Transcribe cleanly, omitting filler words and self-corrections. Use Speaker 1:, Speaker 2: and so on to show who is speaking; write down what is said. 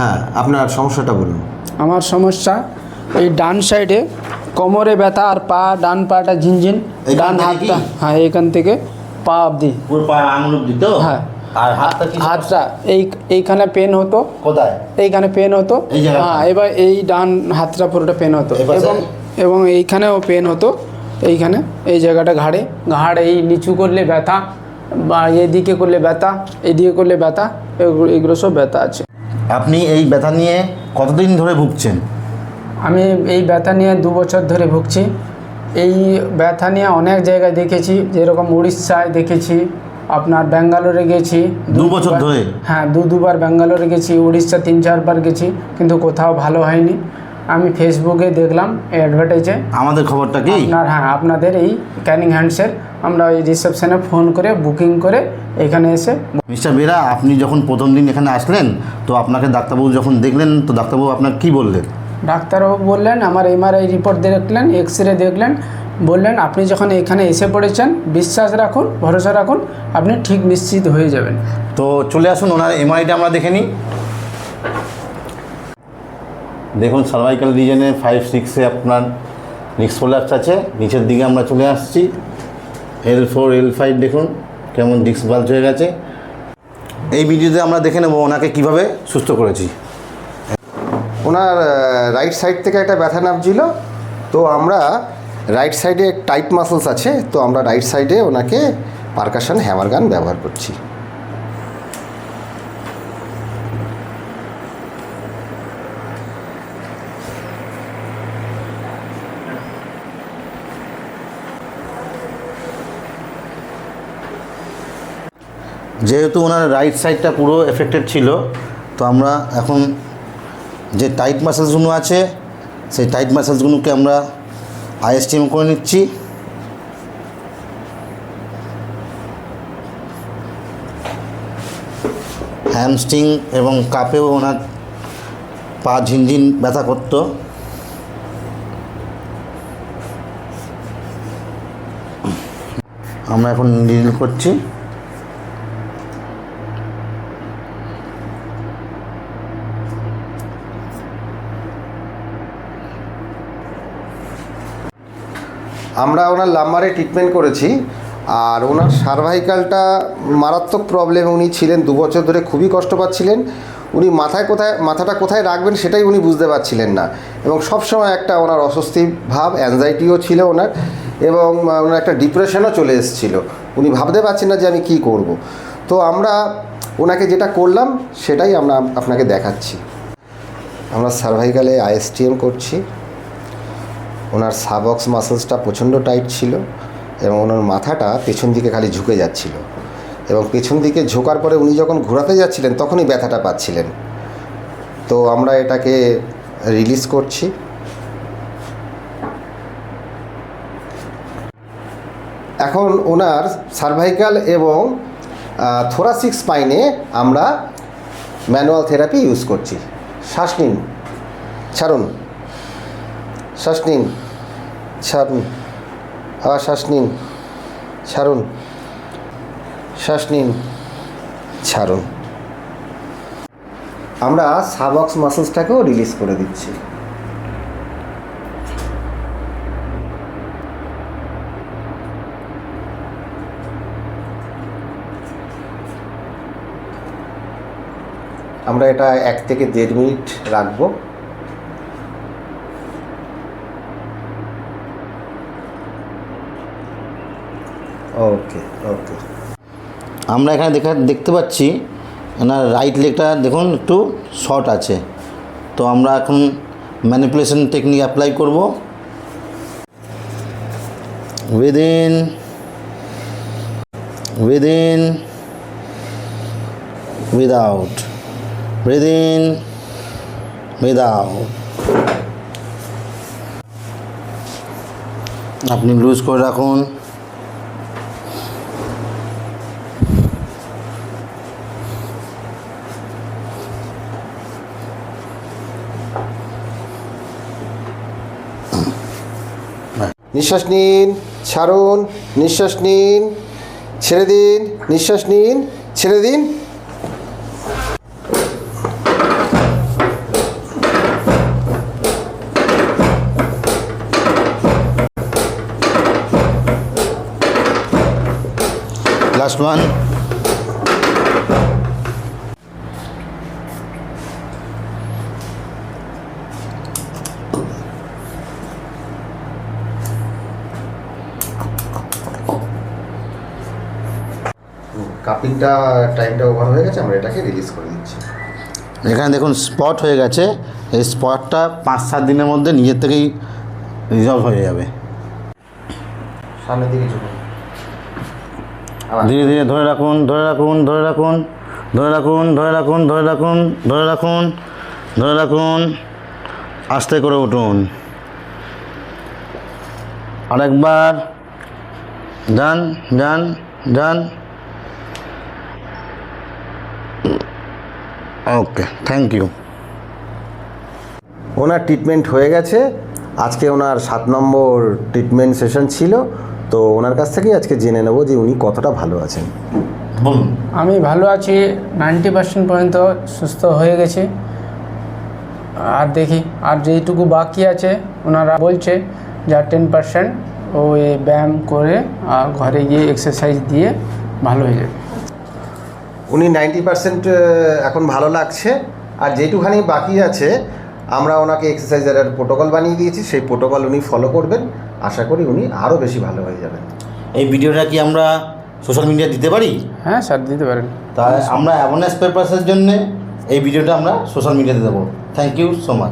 Speaker 1: হ্যাঁ, আপনার সমস্যাটা বলুন।
Speaker 2: আমার সমস্যা এই ডান সাইডে কোমরে ব্যথা আর পা, ডান পাটা ঝিনঝিন, ডান হাতটা, হ্যাঁ এখান থেকে পা অবধি,
Speaker 3: পুরো পা আঙুল অবধি তো?
Speaker 2: হ্যাঁ।
Speaker 3: আর হাতটা কি?
Speaker 2: হাতটা এইখানে পেন হতো।
Speaker 3: কোথায়?
Speaker 2: এইখানে পেন হতো।
Speaker 3: এই জায়গাটা?
Speaker 2: হ্যাঁ, এবার এই ডান হাতটা পুরোটা পেন হতো,
Speaker 3: এই পাশে?
Speaker 2: এবং এইখানেও পেন হতো। এইখানে এই জায়গাটা ঘাড় এই নিচু করলে ব্যথা, বা এদিকে করলে ব্যথা, এদিকে করলে ব্যথা, এগুলো সব ব্যথা আছে।
Speaker 3: আপনি এই ব্যথা নিয়ে কতদিন ধরে ভুগছেন?
Speaker 2: আমি এই ব্যথা নিয়ে 2 বছর ধরে ভুগছি। এই ব্যথা নিয়ে অনেক জায়গায় দেখেছি, যেরকম উড়িষ্যায় দেখেছি, আপনার ব্যাঙ্গালোরে গেছি।
Speaker 3: 2 বছর ধরে?
Speaker 2: হ্যাঁ, দুবার ব্যাঙ্গালোরে গেছি, উড়িষ্যা 3-4 বার গেছি, কিন্তু কোথাও ভালো হয়নি। আমি ফেসবুকে দেখলাম অ্যাডভার্টাইজে
Speaker 3: আমাদের খবরটা কি?
Speaker 2: আপনাদের এই ক্যানিং হ্যান্ডসের, আমরা ওই রিসেপশনে ফোন করে বুকিং করে এখানে এসে।
Speaker 3: মিস্টার বেরা, আপনি যখন প্রথম দিন এখানে আসলেন, তো আপনাকে ডাক্তারবাবু যখন দেখলেন, তো ডাক্তারবাবু আপনাকে কী বললেন?
Speaker 2: ডাক্তারবাবু বললেন, আমার এমআরআই রিপোর্ট দেখলেন, এক্সরে দেখলেন, বললেন আপনি যখন এখানে এসে পড়েছেন, বিশ্বাস রাখুন, ভরসা রাখুন, আপনি ঠিক নিশ্চিত হয়ে যাবেন।
Speaker 3: তো চলে আসুন, ওনার এমআরআইটা আমরা দেখে নিই। দেখুন, সার্ভাইকাল রিজনে 5-6-এ আপনার ডিস্ক প্রোল্যাপস আছে। নিচের দিকে আমরা চলে আসছি, L4 L5 দেখুন কেমন ডিস্ক বাল্জ হয়ে গেছে। এই ভিডিওতে আমরা দেখে নেব ওনাকে কীভাবে সুস্থ করেছি।
Speaker 1: ওনার রাইট সাইড থেকে একটা ব্যথা নামছিল, তো আমরা রাইট সাইডে টাইট মাসলস আছে, তো আমরা রাইট সাইডে ওনাকে পারকাশন হ্যামার গান ব্যবহার করছি।
Speaker 3: যেহেতু ওনার রাইট সাইডটা পুরো এফেক্টেড ছিল, তো আমরা এখন যে টাইট মাসেলসগুলো আছে, সেই টাইট মাসেলসগুলোকে আমরা আইএসটিএম করে নিচ্ছি। হ্যামস্ট্রিং এবং কাপেও ওনার পা ঝিনঝিন ব্যথা করতো। আমরা এখন নিডল করছি।
Speaker 1: আমরা ওনার লাম্বারে ট্রিটমেন্ট করেছি, আর ওনার সার্ভাইকালটা মারাত্মক প্রবলেম উনি ছিলেন। 2 বছর ধরে খুবই কষ্ট পাচ্ছিলেন। উনি মাথাটা কোথায় রাখবেন সেটাই উনি বুঝতে পারছিলেন না, এবং সবসময় একটা ওনার অস্বস্তি ভাব, অ্যাংজাইটিও ছিল ওনার, এবং ওনার একটা ডিপ্রেশনও চলে এসেছিলো। উনি ভাবতে পারছেন না যে আমি কি করব। তো আমরা ওনাকে যেটা করলাম সেটাই আমরা আপনাকে দেখাচ্ছি। আমরা সার্ভাইকালে আইএসটিএম করছি। ওনার সাবক্স মাসলসটা প্রচণ্ড টাইট ছিল, এবং ওনার মাথাটা পেছন দিকে খালি ঝুঁকে যাচ্ছিল, এবং পেছন দিকে ঝোঁকার পরে উনি যখন ঘোরাতে যাচ্ছিলেন তখনই ব্যথাটা পাচ্ছিলেন। তো আমরা এটাকে রিলিজ করছি। এখন ওনার সার্ভাইকাল এবং থোরাসিক স্পাইনে আমরা ম্যানুয়াল থেরাপি ইউজ করছি। শ্বাস নিন, ছাড়ুন, শ্বাস নিন, ছাড়ুন, আবার শ্বাস নিন, ছাড়ুন, শ্বাস নিন, ছাড়ুন। আমরা সাবক্স মাসলসটাকেও রিলিজ করে দিচ্ছি। আমরা এটা 1 থেকে 1.5 মিনিট রাখবো। ওকে ওকে।
Speaker 3: আমরা এখানে দেখতে পাচ্ছি এনার রাইট লেগটা দেখুন একটু শর্ট আছে, তো আমরা এখন ম্যানিপুলেশন টেকনিক অ্যাপ্লাই করব। Within without, within without. আপনি লুজ করে রাখুন।
Speaker 1: নিঃশ্বাস নিন, ছাড়ুন, নিঃশ্বাস নিন, ছেড়ে দিন, নিঃশ্বাস নিন, ছেড়ে দিন।
Speaker 3: Last one.
Speaker 1: কাপিংটা টাইমটা ওভার হয়ে গেছে, আমরা এটাকে রিলিজ করে দিচ্ছি।
Speaker 3: এখানে দেখুন স্পট হয়ে গেছে, এই স্পটটা 5-7 দিনের মধ্যে নিজের থেকেই রিজলভ হয়ে যাবে।
Speaker 1: সামনের দিকে ঝুঁকুন, আবার
Speaker 3: ধীরে ধীরে ধরে রাখুন, ধরে রাখুন, ধরে রাখুন, ধরে রাখুন, ধরে রাখুন, ধরে রাখুন, ধরে রাখুন, ধরে রাখুন, আস্তে করে উঠুন। আরেকবার যান যান যান। ওকে, থ্যাংক ইউ।
Speaker 1: ওনার ট্রিটমেন্ট হয়ে গেছে। আজকে ওনার 7 নম্বর ট্রিটমেন্ট সেশন ছিল, তো ওনার কাছ থেকেই আজকে জেনে নেব যে উনি কতটা ভালো আছেন।
Speaker 3: বলুন।
Speaker 2: আমি ভালো আছি, 90% পর্যন্ত সুস্থ হয়ে গেছি। আর দেখি আর যেইটুকু বাকি আছে ওনারা বলছে যা 10% ওই ব্যায়াম করে আর ঘরে গিয়ে এক্সারসাইজ দিয়ে ভালো হয়ে যাবে।
Speaker 1: উনি 90% এখন ভালো লাগছে, আর যেটুখানি বাকি আছে আমরা ওনাকে এক্সারসাইজের প্রোটোকল বানিয়ে দিয়েছি, সেই প্রোটোকল উনি ফলো করবেন। আশা করি উনি আরও বেশি ভালো হয়ে যাবেন।
Speaker 3: এই ভিডিওটা কি আমরা সোশ্যাল মিডিয়ায় দিতে পারি?
Speaker 2: হ্যাঁ স্যার, দিতে পারেন।
Speaker 3: তাই আমরা অ্যাওয়ারনেস পারপাসের জন্য এই ভিডিওটা আমরা সোশ্যাল মিডিয়াতে দেবো। Thank you so much.